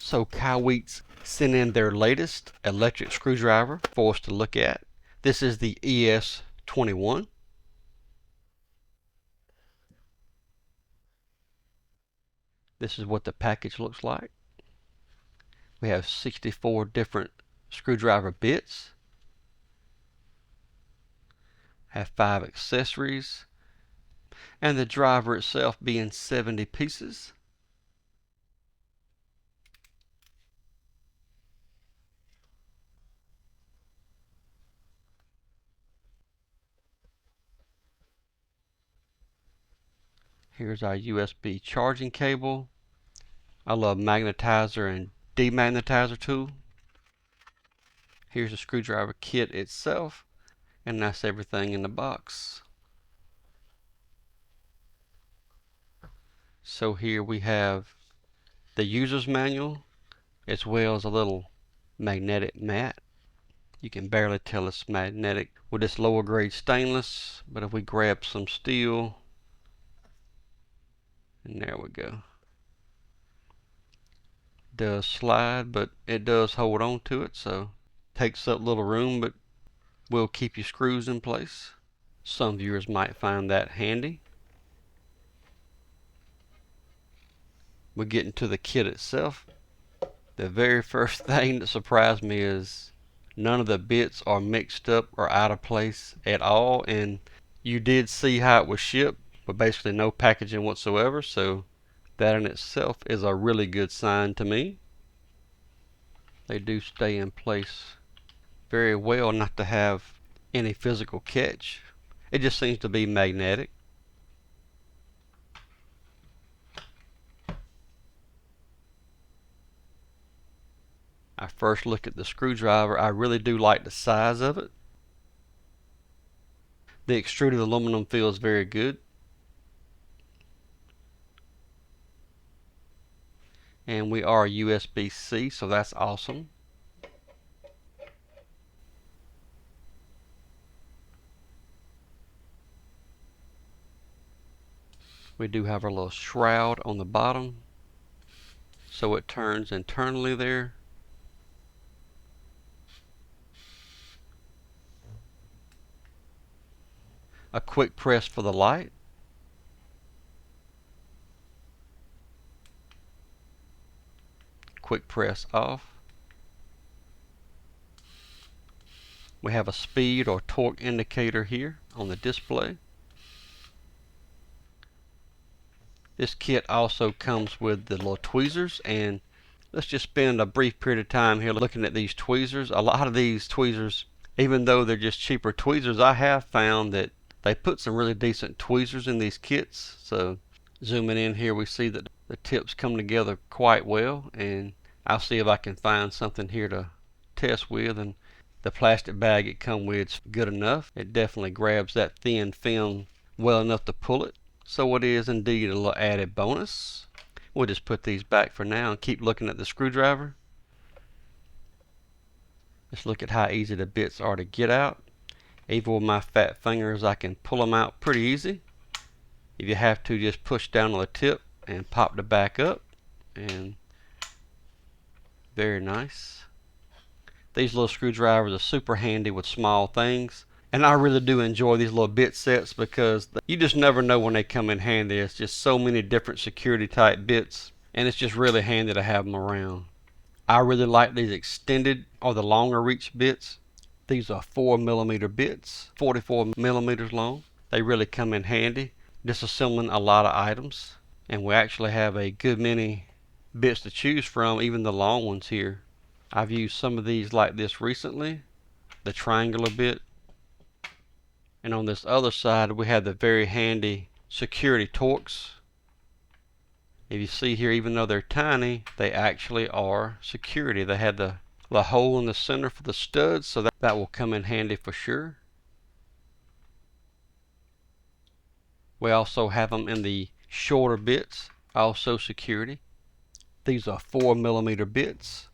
So Kaiweets sent in their latest electric screwdriver for us to look at. This is the ES21. This is what the package looks like. We have 64 different screwdriver bits. Have 5 accessories. And the driver itself being 70 pieces. Here's our USB charging cable. I love magnetizer and demagnetizer tool. Here's the screwdriver kit itself, and that's everything in the box. So here we have the user's manual, as well as a little magnetic mat. You can barely tell it's magnetic with this lower grade stainless, but if we grab some steel, and there we go. Does slide, but it does hold on to it, so takes up little room, but will keep your screws in place. Some viewers might find that handy. We get into the kit itself. The very first thing that surprised me is none of the bits are mixed up or out of place at all, and you did see how it was shipped, but basically no packaging whatsoever, so that in itself is a really good sign to me. They do stay in place very well, not to have any physical catch. It just seems to be magnetic. I first look at the screwdriver. I really do like the size of it. The extruded aluminum feels very good. And we are USB-C, so that's awesome. We do have our little shroud on the bottom, so it turns internally there. A quick press for the light. Quick press off. We have a speed or torque indicator here on the display. This kit also comes with the little tweezers, and let's just spend a brief period of time here looking at these tweezers. A lot of these tweezers, even though they're just cheaper tweezers, I have found that they put some really decent tweezers in these kits. So zooming in here, we see that the tips come together quite well, and I'll see if I can find something here to test with. And the plastic bag it comes with is good enough. It definitely grabs that thin film well enough to pull it. So it is indeed a little added bonus. We'll just put these back for now and keep looking at the screwdriver. Let's look at how easy the bits are to get out. Even with my fat fingers, I can pull them out pretty easy. If you have to, just push down on the tip and pop the back up. And very nice. These little screwdrivers are super handy with small things. And I really do enjoy these little bit sets because you just never know when they come in handy. It's just so many different security type bits, and it's just really handy to have them around. I really like these extended or the longer reach bits. These are 4mm bits, 44 millimeters long. They really come in handy disassembling a lot of items, and we actually have a good many bits to choose from, even the long ones here. I've used some of these like this recently, the triangular bit. And on this other side, we have the very handy security torques. If you see here, even though they're tiny, they actually are security. They had the hole in the center for the studs, so that will come in handy for sure. We also have them in the shorter bits, also security. These are 4mm bits,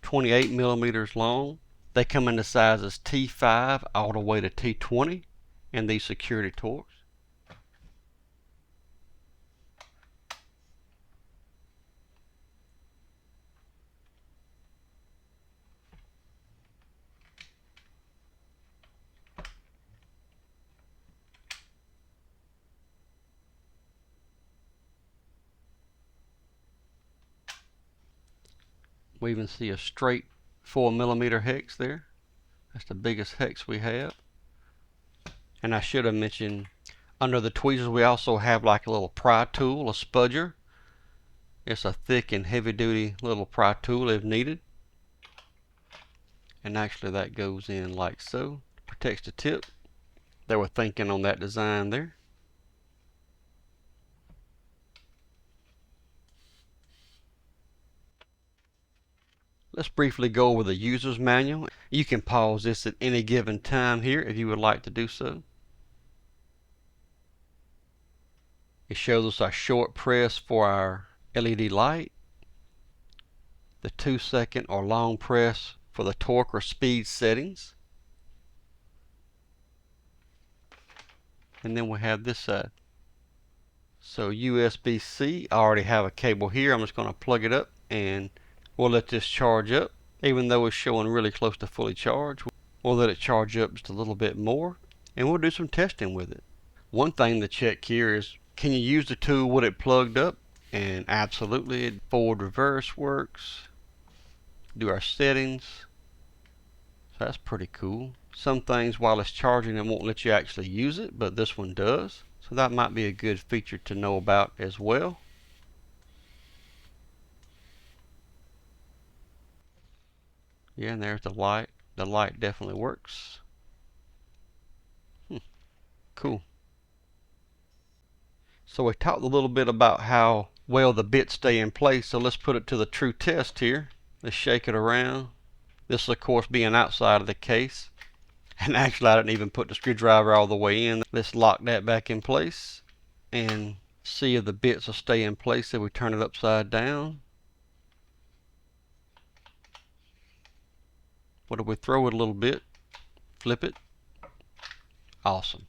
28 millimeters long. They come in the sizes T5 all the way to T20. And these security torques. We even see a straight 4mm hex there. That's the biggest hex we have. And I should have mentioned, under the tweezers we also have like a little pry tool, a spudger. It's a thick and heavy duty little pry tool if needed. And actually that goes in like so. Protects the tip. They were thinking on that design there. Let's briefly go over the user's manual. You can pause this at any given time here if you would like to do so. It shows us our short press for our LED light, the 2-second or long press for the torque or speed settings, and then we have this side. So USB-C, I already have a cable here. I'm just going to plug it up and we'll let this charge up. Even though it's showing really close to fully charged, we'll let it charge up just a little bit more and we'll do some testing with it. One thing to check here is, can you use the tool with it plugged up? And absolutely, forward reverse works. Do our settings. So that's pretty cool. Some things while it's charging it won't let you actually use it, but this one does. So that might be a good feature to know about as well. Yeah, and there's the light. The light definitely works. Cool. So we talked a little bit about how well the bits stay in place, so let's put it to the true test here. Let's shake it around. This will of course being outside of the case. And actually I didn't even put the screwdriver all the way in. Let's lock that back in place and see if the bits will stay in place if we turn it upside down. What if we throw it a little bit, flip it? Awesome.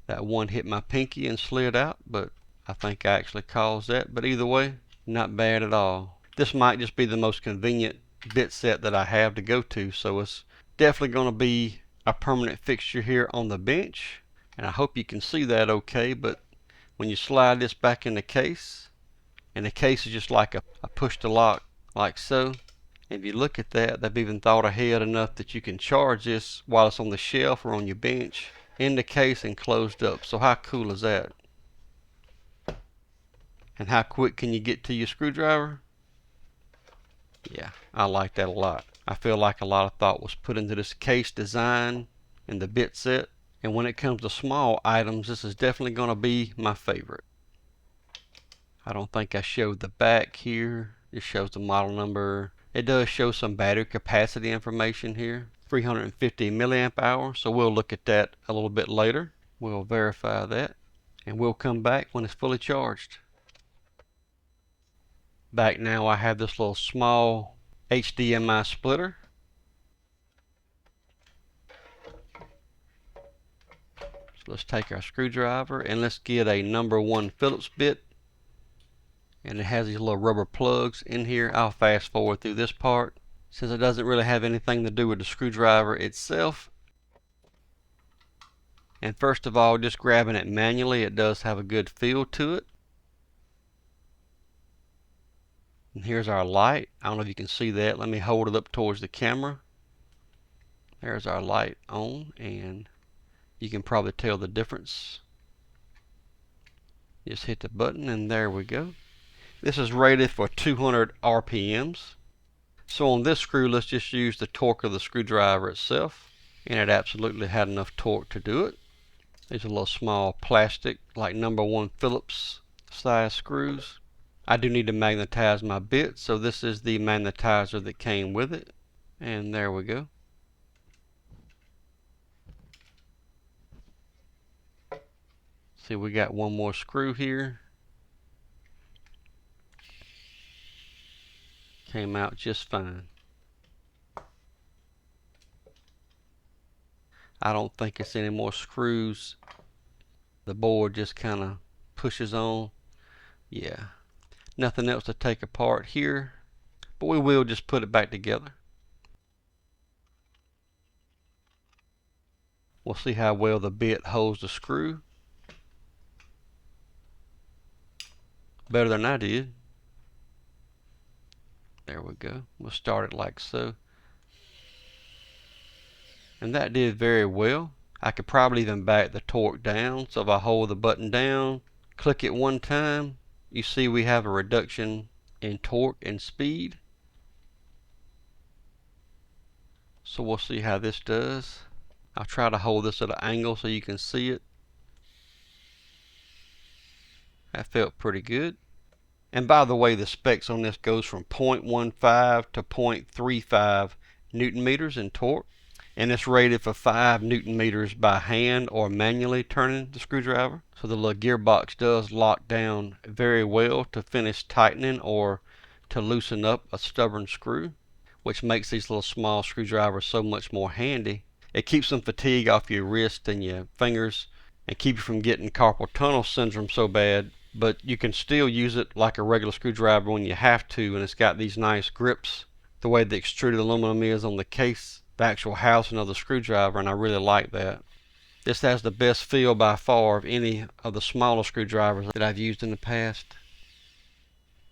That one hit my pinky and slid out, but I think I actually caused that. But either way, not bad at all. This might just be the most convenient bit set that I have to go to, so it's definitely going to be a permanent fixture here on the bench. And I hope you can see that okay, but when you slide this back in the case, and the case is just like a push to lock, like so. If you look at that, they've even thought ahead enough that you can charge this while it's on the shelf or on your bench in the case and closed up. So how cool is that? And how quick can you get to your screwdriver? Yeah, I like that a lot. I feel like a lot of thought was put into this case design and the bit set. And when it comes to small items, this is definitely going to be my favorite. I don't think I showed the back here. It shows the model number. It does show some battery capacity information here. 350 milliamp hours. So we'll look at that a little bit later. We'll verify that. And we'll come back when it's fully charged. Back now I have this little small HDMI splitter. So let's take our screwdriver and let's get a number 1 Phillips bit. And it has these little rubber plugs in here. I'll fast forward through this part since it doesn't really have anything to do with the screwdriver itself. And first of all, just grabbing it manually, it does have a good feel to it. And here's our light. I don't know if you can see that. Let me hold it up towards the camera. There's our light on, and you can probably tell the difference. Just hit the button and there we go. This is rated for 200 RPMs. So on this screw, let's just use the torque of the screwdriver itself. And it absolutely had enough torque to do it. These are little small plastic, like number 1 Phillips size screws. I do need to magnetize my bit, so this is the magnetizer that came with it. And there we go. See, we got one more screw here. Came out just fine. I don't think it's any more screws. The board just kind of pushes on. Yeah. Nothing else to take apart here, but we will just put it back together. We'll see how well the bit holds the screw. Better than I did. There we go. We'll start it like so. And that did very well. I could probably even back the torque down. So if I hold the button down, click it one time, you see we have a reduction in torque and speed. So we'll see how this does. I'll try to hold this at an angle so you can see it. That felt pretty good. And by the way, the specs on this goes from 0.15 to 0.35 Newton meters in torque. And it's rated for 5 Newton meters by hand or manually turning the screwdriver. So the little gearbox does lock down very well to finish tightening or to loosen up a stubborn screw, which makes these little small screwdrivers so much more handy. It keeps some fatigue off your wrist and your fingers and keep you from getting carpal tunnel syndrome so bad, but you can still use it like a regular screwdriver when you have to, and it's got these nice grips the way the extruded aluminum is on the case, the actual housing of the screwdriver, and I really like that. This has the best feel by far of any of the smaller screwdrivers that I've used in the past.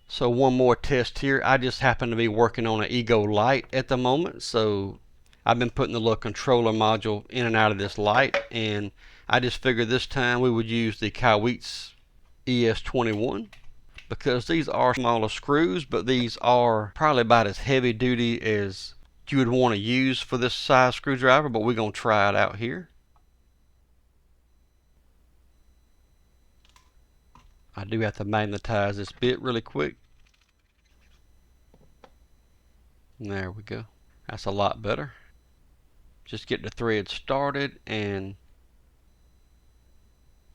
So one more test here. I just happen to be working on an Ego light at the moment, so I've been putting the little controller module in and out of this light, and I just figured this time we would use the Kaiweets ES21 because these are smaller screws, but these are probably about as heavy duty as you would want to use for this size screwdriver, but we're going to try it out here. I do have to magnetize this bit really quick. And there we go. That's a lot better. Just get the thread started, and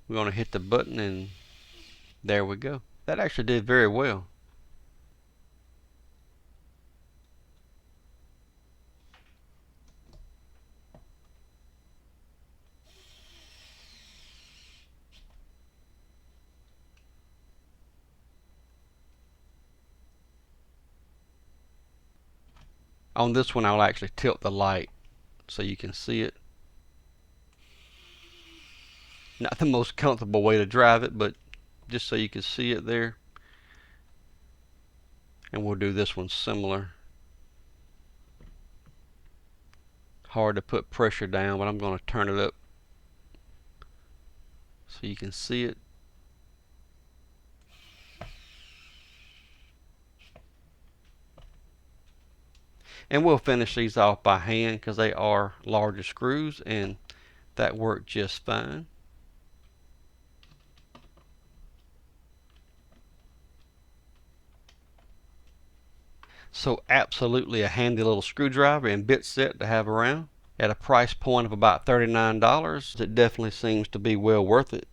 we're going to hit the button, and there we go. That actually did very well. On this one, I'll actually tilt the light so you can see it. Not the most comfortable way to drive it, but just so you can see it there. And we'll do this one similar. Hard to put pressure down, but I'm going to turn it up so you can see it. And we'll finish these off by hand because they are larger screws, and that worked just fine. So absolutely a handy little screwdriver and bit set to have around. At a price point of about $39, it definitely seems to be well worth it.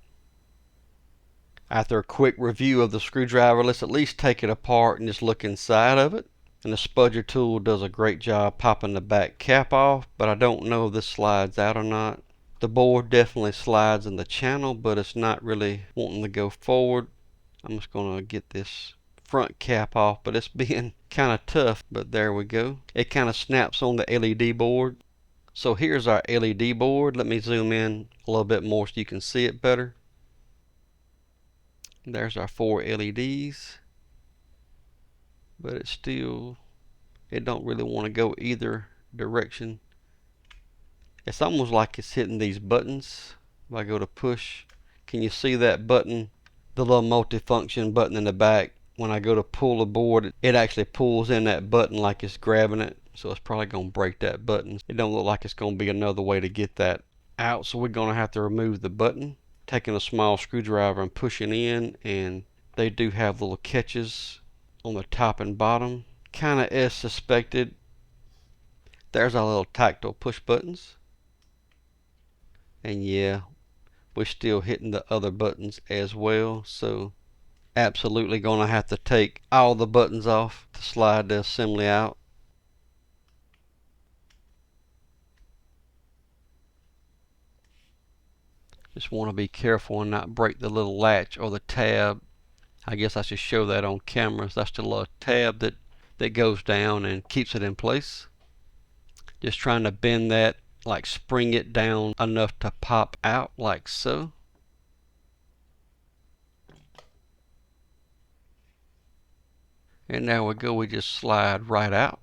After a quick review of the screwdriver, let's at least take it apart and just look inside of it. And the spudger tool does a great job popping the back cap off, but I don't know if this slides out or not. The board definitely slides in the channel, but it's not really wanting to go forward. I'm just going to get this front cap off, but it's being kind of tough, but there we go. It kind of snaps on the LED board. So here's our LED board. Let me zoom in a little bit more so you can see it better. There's our 4 LEDs, but it don't really want to go either direction. It's almost like it's hitting these buttons. If I go to push, can you see that button, the little multifunction button in the back? When I go to pull the board, it actually pulls in that button like it's grabbing it, so it's probably going to break that button. It don't look like it's going to be another way to get that out, so we're going to have to remove the button, taking a small screwdriver and pushing in, and they do have little catches on the top and bottom, kind of as suspected. There's our little tactile push buttons, and yeah, we're still hitting the other buttons as well, so absolutely going to have to take all the buttons off to slide the assembly out. Just want to be careful and not break the little latch or the tab. I guess I should show that on camera. That's the little tab that goes down and keeps it in place. Just trying to bend that, like spring it down enough to pop out like so. And there we go, we just slide right out.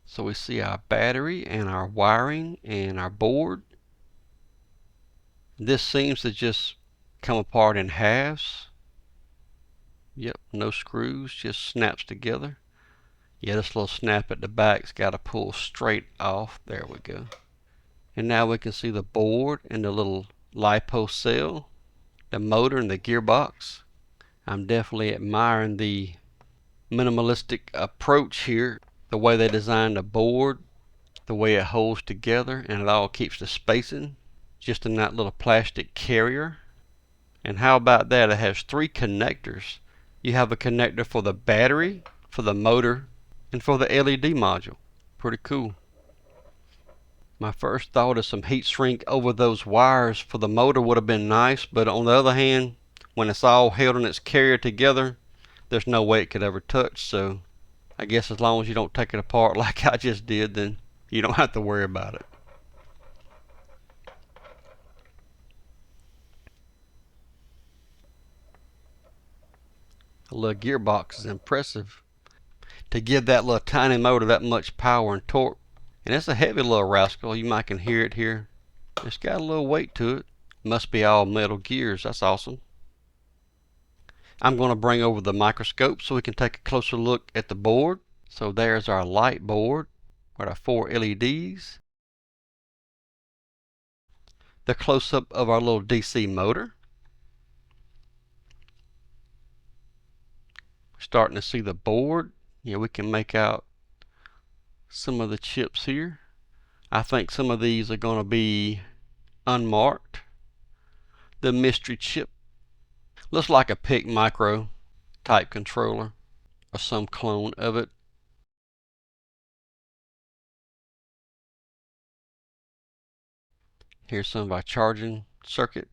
So we see our battery and our wiring and our board. This seems to just come apart in halves. Yep, no screws, just snaps together. Yeah, this little snap at the back's got to pull straight off. There we go. And now we can see the board and the little LiPo cell, the motor and the gearbox. I'm definitely admiring the minimalistic approach here. The way they designed the board, the way it holds together, and it all keeps the spacing just in that little plastic carrier. And how about that? It has 3 connectors. You have a connector for the battery, for the motor, and for the LED module. Pretty cool. My first thought is some heat shrink over those wires for the motor would have been nice, but on the other hand, when it's all held in its carrier together, there's no way it could ever touch. So I guess as long as you don't take it apart like I just did, then you don't have to worry about it. The little gearbox is impressive to give that little tiny motor that much power and torque. And it's a heavy little rascal. You might can hear it here. It's got a little weight to it. Must be all metal gears. That's awesome. I'm going to bring over the microscope so we can take a closer look at the board. So there's our light board with our 4 LEDs. The close-up of our little DC motor. Starting to see the board. Yeah, we can make out some of the chips here. I think some of these are going to be unmarked. The mystery chip looks like a PIC micro type controller or some clone of it. Here's some of our charging circuit.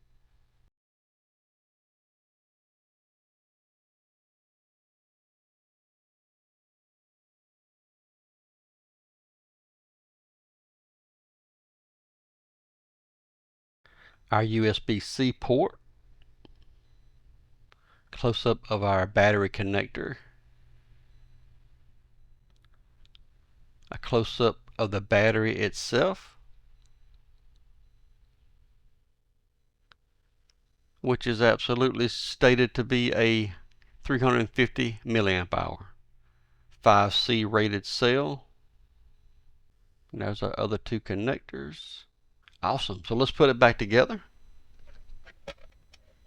Our USB-C port. Close-up of our battery connector. A close-up of the battery itself, which is absolutely stated to be a 350 milliamp hour 5C rated cell. And there's our other 2 connectors. Awesome. So let's put it back together.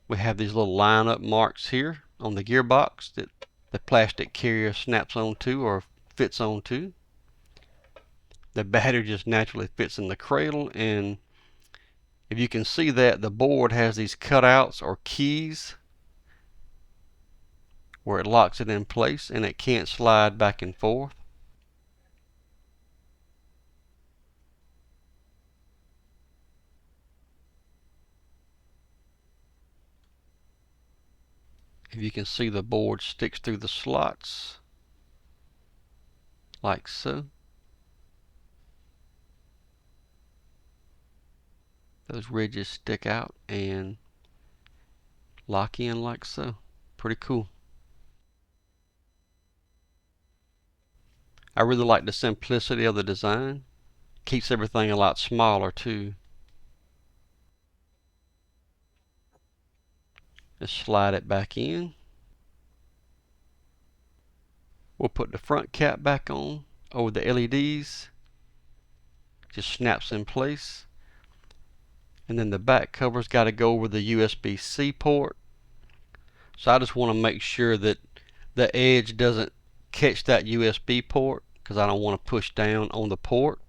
We have these little line-up marks here on the gearbox that the plastic carrier snaps onto or fits onto. The battery just naturally fits in the cradle, and if you can see that, the board has these cutouts or keys where it locks it in place and it can't slide back and forth. If you can see, the board sticks through the slots like so. Those ridges stick out and lock in like so. Pretty cool. I really like the simplicity of the design. Keeps everything a lot smaller too. Just slide it back in. We'll put the front cap back on over the LEDs. Just snaps in place. And then the back cover's got to go over the USB-C port. So I just want to make sure that the edge doesn't catch that USB port, because I don't want to push down on the port.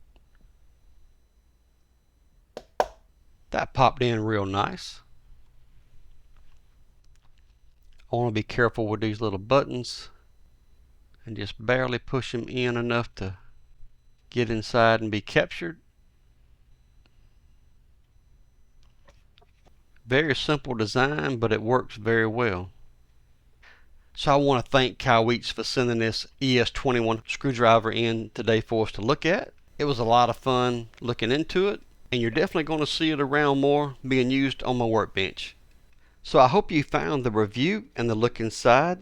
That popped in real nice. I want to be careful with these little buttons and just barely push them in enough to get inside and be captured. Very simple design, but it works very well. So I want to thank Kaiweets for sending this ES21 screwdriver in today for us to look at. It was a lot of fun looking into it, and you're definitely going to see it around more being used on my workbench. So I hope you found the review and the look inside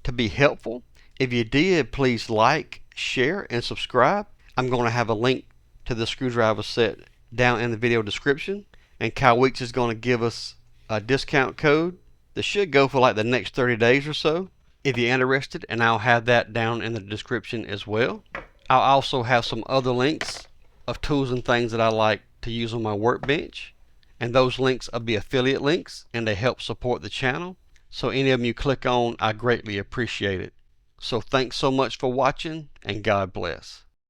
to be helpful. If you did, please like, share, and subscribe. I'm going to have a link to the screwdriver set down in the video description, and Kaiweets is going to give us a discount code that should go for like the next 30 days or so if you're interested, and I'll have that down in the description as well. I'll also have some other links of tools and things that I like to use on my workbench, and those links will be affiliate links and they help support the channel. So any of them you click on, I greatly appreciate it. So thanks so much for watching, and God bless.